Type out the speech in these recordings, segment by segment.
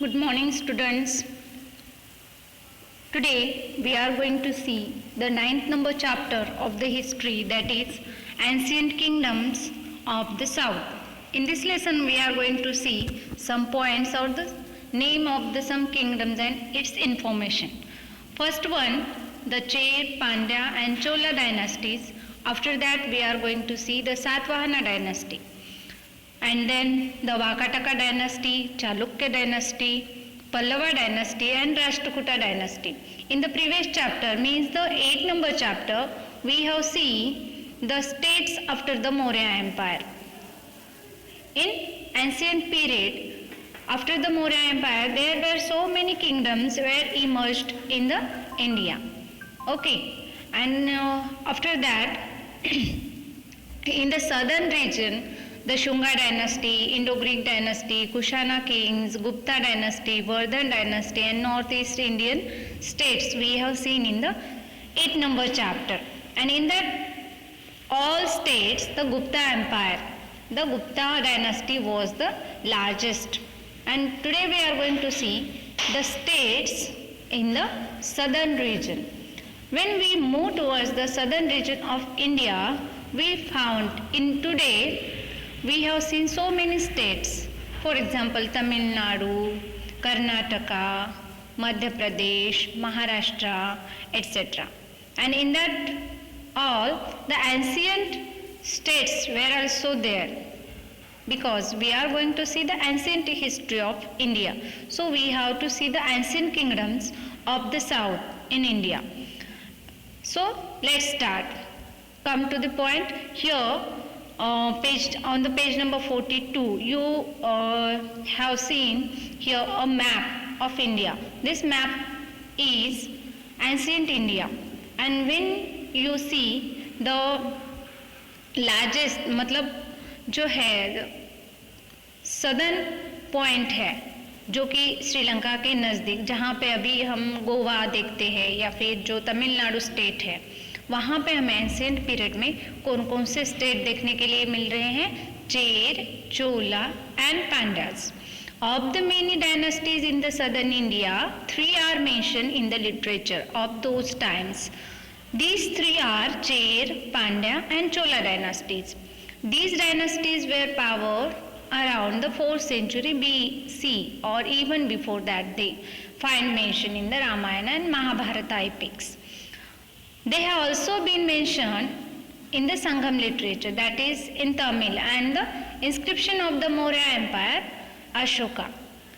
Good morning, students. Today we are going to see the ninth number chapter of the history, that is Ancient Kingdoms of the South. In this lesson we are going to see some points or the name of the some kingdoms and its information. First one, the Chair, Pandya and Chola dynasties. After that we are going to see the Satvahana dynasty. And then the Vakataka dynasty, Chalukya dynasty, Pallava dynasty and Rashtrakuta dynasty. In the previous chapter, means the 8th number chapter, we have seen the states after the Maurya Empire. In ancient period, after the Maurya Empire, there were so many kingdoms were emerged in the India. Okay, and after that, in the southern region, the Shunga dynasty, Indo-Greek dynasty, Kushana kings, Gupta dynasty, Vardhan dynasty and Northeast Indian states we have seen in the 8th number chapter. And in that all states, the Gupta Empire, the Gupta dynasty was the largest. And today we are going to see the states in the southern region. When we move towards the southern region of India, we found in today we have seen so many states. For example, Tamil Nadu, Karnataka, Madhya Pradesh, Maharashtra, etc. And in that all, the ancient states were also there, because we are going to see the ancient history of India. So we have to see the ancient kingdoms of the south in India. So let's start. Come to the point here. On the page number 42, you have seen here a map of India. This map is ancient India, and when you see the largest, मतलब जो है southern point है जो कि श्रीलंका के नज़दीक, जहाँ पे अभी हम गोवा देखते हैं या फिर जो तमिलनाडु स्टेट है, वहाँ पे हमें एंशिएंट पीरियड में कौन कौन से स्टेट देखने के लिए मिल रहे हैं? Chera, Chola and Pandyas. Of the many dynasties in the southern India, 3 are mentioned in the literature of those times. These 3 are Chair, Pandya and Chola dynasties. These dynasties were power around the 4th century BC or even before that. They find mention in the Ramayana and Mahabharata epics. They have also been mentioned in the Sangham literature, that is in Tamil, and the inscription of the Maurya Empire, Ashoka.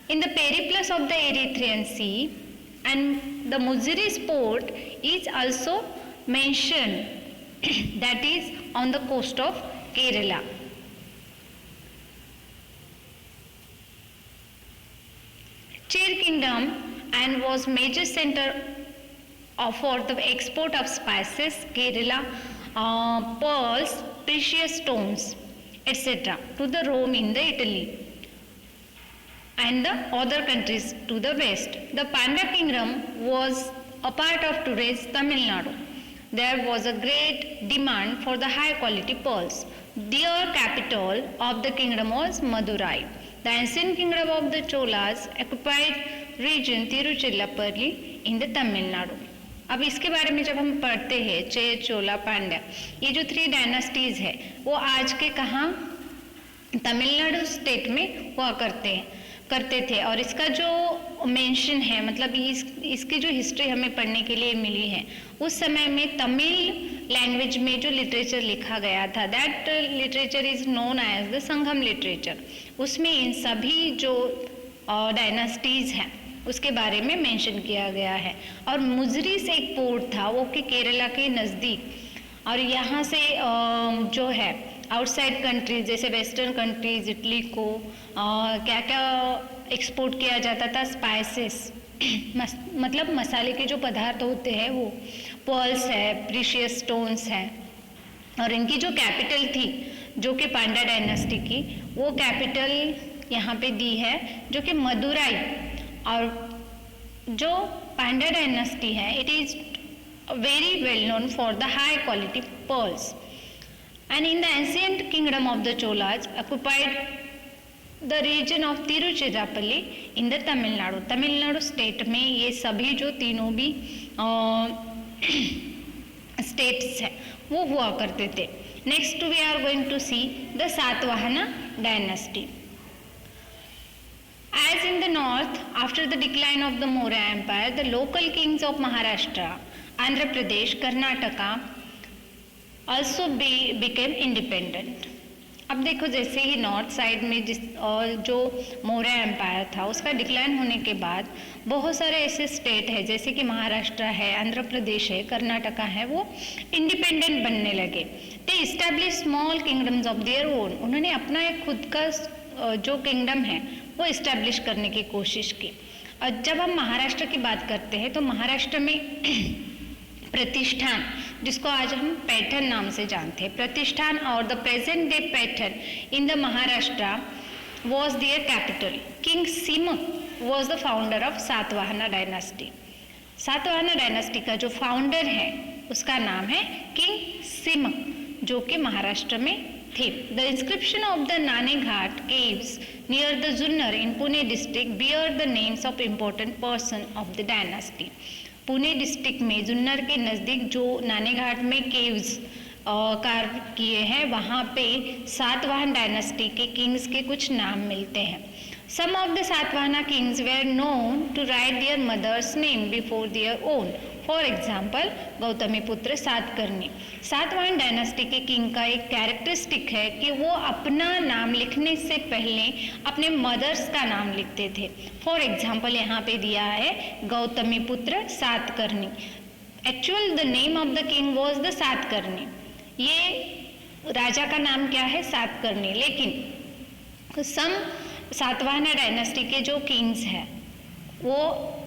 In the periplus of the Erythraean Sea, and the Muziris port is also mentioned, that is on the coast of Kerala. Chair kingdom and was major center for the export of spices, Kerala, pearls, precious stones, etc. to the Rome in the Italy and the other countries to the west. The Pandya kingdom was a part of today's Tamil Nadu. There was a great demand for the high quality pearls. Their capital of the kingdom was Madurai. The ancient kingdom of the Cholas occupied region Tiruchirappalli in the Tamil Nadu. अब इसके बारे में जब हम पढ़ते हैं, चेर, चोला, पांड्या, ये जो 3 डायनास्टीज है वो आज के कहाँ? तमिलनाडु स्टेट में हुआ करते थे. और इसका जो मेंशन है, मतलब इसकी जो हिस्ट्री हमें पढ़ने के लिए मिली है, उस समय में तमिल लैंग्वेज में जो लिटरेचर लिखा गया था, that literature is known as the Sangam literature. उसमें इन सभी जो डायनास्टीज हैं उसके बारे में मेंशन किया गया है. और मुजरिस एक पोर्ट था वो कि केरला के नज़दीक, और यहाँ से जो है आउटसाइड कंट्रीज जैसे वेस्टर्न कंट्रीज, इटली को क्या क्या एक्सपोर्ट किया जाता था? स्पाइसेस, मतलब मसाले के जो पदार्थ होते हैं वो, पर्ल्स है, प्रीशियस स्टोन्स हैं. और इनकी जो कैपिटल थी जो कि पांड्या डायनेस्टी की, वो कैपिटल यहाँ पे दी है जो कि मदुराई. और जो पांड्या डायनेस्टी है, it is very well known for the high quality pearls. And in the ancient kingdom of the Cholas occupied the region of Tiruchirappalli in the Tamil Nadu, Tamil Nadu state में ये सभी जो तीनों भी स्टेट्स हैं वो हुआ करते थे। Next we are going to see the Satavahana dynasty. As in the north, after the decline of the Maurya Empire, the local kings of Maharashtra, Andhra Pradesh, Karnataka also became independent. अब देखो जैसे ही north side में जो Maurya empire था उसका decline होने के बाद बहुत सारे ऐसे स्टेट है जैसे कि महाराष्ट्र है, आंध्र प्रदेश है, कर्नाटका है, वो इंडिपेंडेंट बनने लगे। दे establish small kingdoms of their own, उन्होंने अपना एक खुद का जो किंगडम है वो इस्टेब्लिश करने की कोशिश की। और जब हम महाराष्ट्र की बात करते हैं तो महाराष्ट्र में प्रतिष्ठान, जिसको आज हम पैठन नाम से जानते हैं, प्रतिष्ठान और the present day Paithan in the Maharashtra was their capital. King Simuka was the founder of Satavahana dynasty. Satavahana dynasty का जो फाउंडर है उसका नाम है किंग सिमक, जो कि महाराष्ट्र में थे। The inscription of the Nane Ghat caves near the Junnar in Pune district bear the names of important person of the dynasty. Pune district में जुन्नर के नज़दीक जो नाने घाट में केव्स कार्व किए हैं वहाँ पे सातवाहन डायनेस्टी के किंग्स के कुछ नाम मिलते हैं। Some of the Satvahana kings were known to write their mother's name before their own. For example, Gautamiputra Satakarni. Satavahana dynasty के किंग का एक कैरेक्टरिस्टिक है कि वो अपना नाम लिखने से पहले अपने मदर्स का नाम लिखते थे। फॉर एग्जाम्पल यहाँ पे दिया है Gautamiputra Satakarni. Actual the name of the king was the Satakarni. ये राजा का नाम क्या है? सातकर्णी। लेकिन सम सातवाहना डायनेस्टी के जो किंग्स हैं वो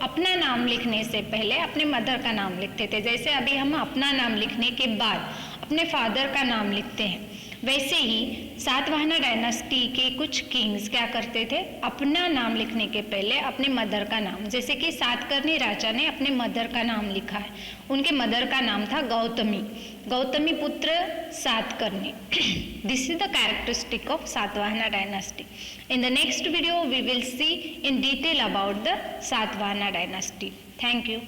अपना नाम लिखने से पहले अपने मदर का नाम लिखते थे। जैसे अभी हम अपना नाम लिखने के बाद अपने फादर का नाम लिखते हैं, वैसे ही सातवाहना डायनेस्टी के कुछ किंग्स क्या करते थे, अपना नाम लिखने के पहले अपने मदर का नाम, जैसे कि सातकर्णी राजा ने अपने मदर का नाम लिखा है, उनके मदर का नाम था गौतमी, गौतमी पुत्र Satakarni. This is the characteristic of Satavahana dynasty. In the next video we will see in detail about the Satvahana dynasty. Thank you.